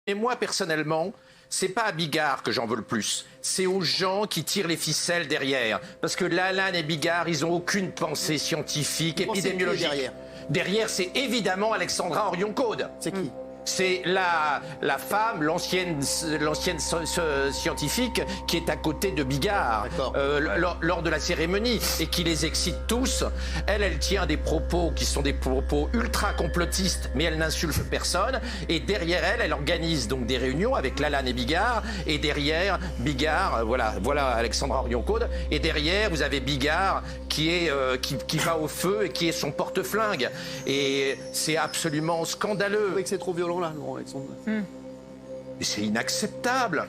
Et moi, personnellement, c'est pas à Bigard que j'en veux le plus. C'est aux gens qui tirent les ficelles derrière. Parce que Lalanne et Bigard, ils ont aucune pensée scientifique, épidémiologique. Derrière, c'est évidemment Alexandra Orion-Caude. C'est qui? C'est la femme, l'ancienne scientifique qui est à côté de Bigard lors de la cérémonie et qui les excite tous. Elle tient des propos qui sont des propos ultra complotistes, mais elle n'insulte personne. Et derrière elle organise donc des réunions avec Lalanne et Bigard. Et derrière Bigard, voilà Alexandra Orion-Caude. Et derrière, vous avez Bigard qui va au feu et qui est son porte-flingue. Et c'est absolument scandaleux. Vous trouvez que c'est trop violent là, Laurent Alexandre? C'est inacceptable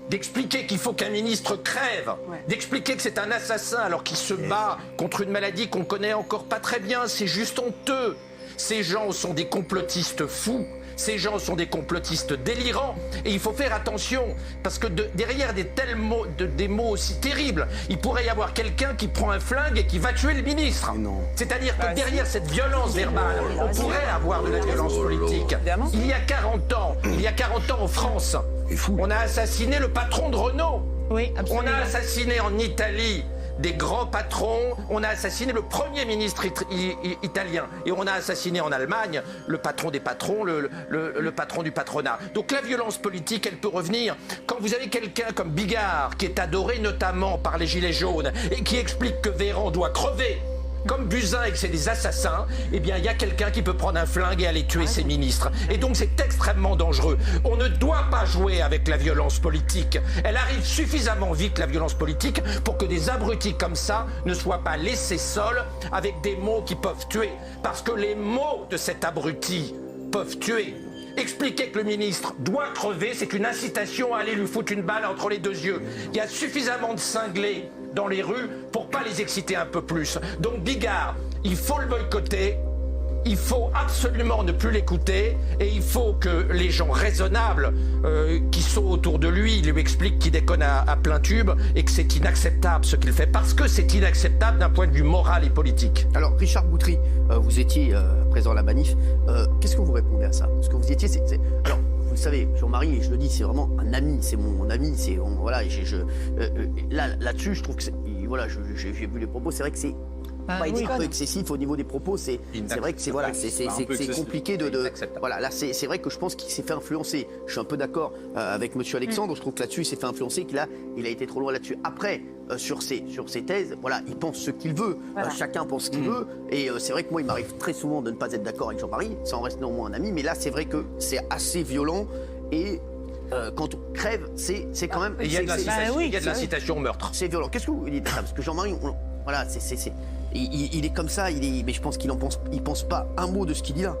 d'expliquer qu'il faut qu'un ministre crève, d'expliquer que c'est un assassin alors qu'il se bat contre une maladie qu'on connaît encore pas très bien. C'est juste honteux. Ces gens sont des complotistes fous. Ces gens sont des complotistes délirants et il faut faire attention parce que derrière des mots aussi terribles, il pourrait y avoir quelqu'un qui prend un flingue et qui va tuer le ministre. C'est-à-dire que derrière cette violence verbale, on pourrait avoir de la violence politique. Il y a 40 ans en France, on a assassiné le patron de Renault. Oui, absolument. On a assassiné en Italie des grands patrons, on a assassiné le premier ministre italien et on a assassiné en Allemagne le patron des patrons, le patron du patronat. Donc la violence politique, elle peut revenir. Quand vous avez quelqu'un comme Bigard qui est adoré notamment par les Gilets jaunes et qui explique que Véran doit crever, comme Buzyn et que c'est des assassins, eh bien il y a quelqu'un qui peut prendre un flingue et aller tuer ses ministres. Et donc c'est extrêmement dangereux. On ne doit pas jouer avec la violence politique. Elle arrive suffisamment vite, la violence politique, pour que des abrutis comme ça ne soient pas laissés seuls avec des mots qui peuvent tuer. Parce que les mots de cet abruti peuvent tuer. Expliquer que le ministre doit crever, c'est une incitation à aller lui foutre une balle entre les deux yeux. Il y a suffisamment de cinglés dans les rues pour pas les exciter un peu plus. Donc Bigard, il faut le boycotter, il faut absolument ne plus l'écouter et il faut que les gens raisonnables qui sont autour de lui lui expliquent qu'il déconne à plein tube et que c'est inacceptable ce qu'il fait parce que c'est inacceptable d'un point de vue moral et politique. Alors Richard Boutry, vous étiez présent à la manif, qu'est-ce que vous répondez à ça? Parce que vous étiez, alors vous savez, Jean-Marie, je le dis, c'est vraiment un ami, c'est mon ami, c'est voilà, là-dessus, je trouve que voilà, j'ai vu les propos, c'est vrai que c'est un peu excessif au niveau des propos, c'est vrai que c'est compliqué de voilà, là c'est vrai que je pense qu'il s'est fait influencer. Je suis un peu d'accord avec monsieur Alexandre, je trouve que là-dessus il s'est fait influencer, qu'il a été trop loin là-dessus. Après sur ses thèses, voilà, il pense ce qu'il veut, chacun pense ce qu'il veut et c'est vrai que moi il m'arrive très souvent de ne pas être d'accord avec Jean-Marie, ça en reste néanmoins un ami, mais là c'est vrai que c'est assez violent et quand on crève, c'est quand même... Il y a de l'incitation au meurtre. C'est violent. Qu'est-ce que vous dites à ça? Parce que Jean-Marie, voilà, il est comme ça, mais je pense qu'il pense pas un mot de ce qu'il dit là.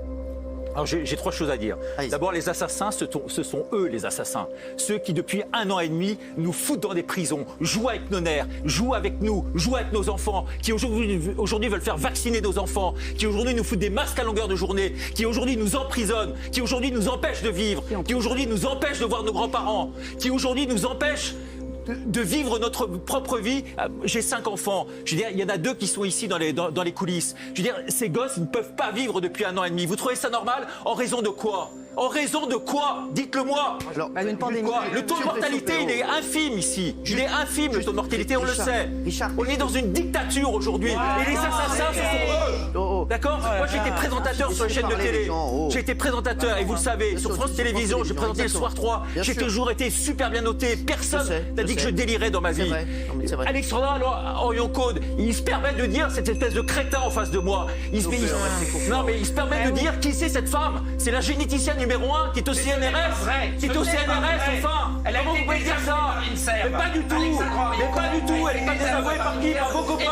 Alors j'ai trois choses à dire. D'abord, les assassins, ce sont eux les assassins. Ceux qui, depuis 1 an et demi, nous foutent dans des prisons, jouent avec nos nerfs, jouent avec nous, jouent avec nos enfants, qui aujourd'hui veulent faire vacciner nos enfants, qui aujourd'hui nous foutent des masques à longueur de journée, qui aujourd'hui nous emprisonnent, qui aujourd'hui nous empêchent de vivre, qui aujourd'hui nous empêchent de voir nos grands-parents, qui aujourd'hui nous empêchent de vivre notre propre vie. J'ai 5 enfants. Je veux dire, il y en a 2 qui sont ici dans les coulisses. Je veux dire, ces gosses, ils ne peuvent pas vivre depuis 1 an et demi. Vous trouvez ça normal? En raison de quoi? En raison de quoi? Dites-le-moi. Une pandémie. Le taux de mortalité, il est infime ici. Il est infime, le taux de mortalité, on le sait. On est dans une dictature aujourd'hui. Et les assassins, ce sont eux. D'accord? Moi, j'ai été présentateur sur les chaînes de télé. J'ai été présentateur, et vous le savez, sur France Télévisions, j'ai présenté le Soir 3. J'ai toujours été super bien noté. Personne n'a dit que je délirais dans ma vie. Alexandra Orion-Caude, il se permet de dire cette espèce de crétin en face de moi. Il se permet de dire qui c'est cette femme? C'est la généticienne numéro 1 qui est au CNRS. Qui est au CNRS, enfin. Comment vous pouvez dire ça? Mais pas du tout. Mais pas du tout. Elle n'est pas désavouée par qui? Par vos copains.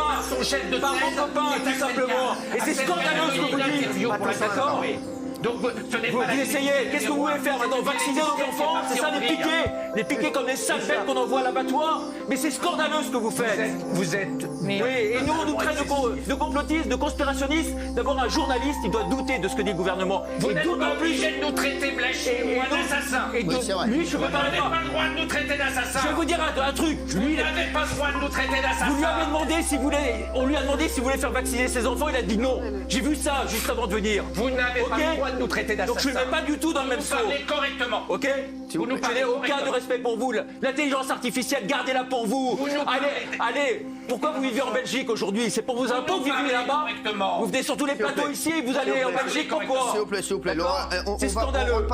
Par vos copains, tout simplement. Et c'est scandaleux ce que vous dites. D'accord? Donc, vous essayez. Qu'est-ce que vous voulez faire maintenant? Vacciner nos enfants? C'est ça, les piquer? Les piquer comme des sales bêtes qu'on envoie à l'abattoir? Mais c'est scandaleux ce que vous faites. Vous êtes... Oui, et nous, on nous traite de complotistes, de conspirationnistes. D'abord, un journaliste, il doit douter de ce que dit le gouvernement. Vous n'êtes pas obligé de nous traiter Blachier ou un assassin. Et lui, je ne peux pas... Vous n'avez pas le droit de nous traiter d'assassin. Je vais vous dire un truc. Vous n'avez pas le droit de nous traiter d'assassin. Vous lui avez demandé si vous voulez... On lui a demandé s'il voulait faire vacciner ses enfants, il a dit non. J'ai vu ça juste avant de venir. Vous n'avez pas le droit de nous traiter d'assassins. Donc je ne mets pas du tout dans le même saut. Vous parlez correctement. Ok. Je n'ai aucun de respect pour vous. L'intelligence artificielle, gardez-la pour vous. Allez. Pourquoi vous vivez en Belgique aujourd'hui? C'est pour vos impôts que vous vivez là-bas? Vous venez sur tous les plateaux ici, vous allez en Belgique, pourquoi? S'il vous plaît. C'est scandaleux.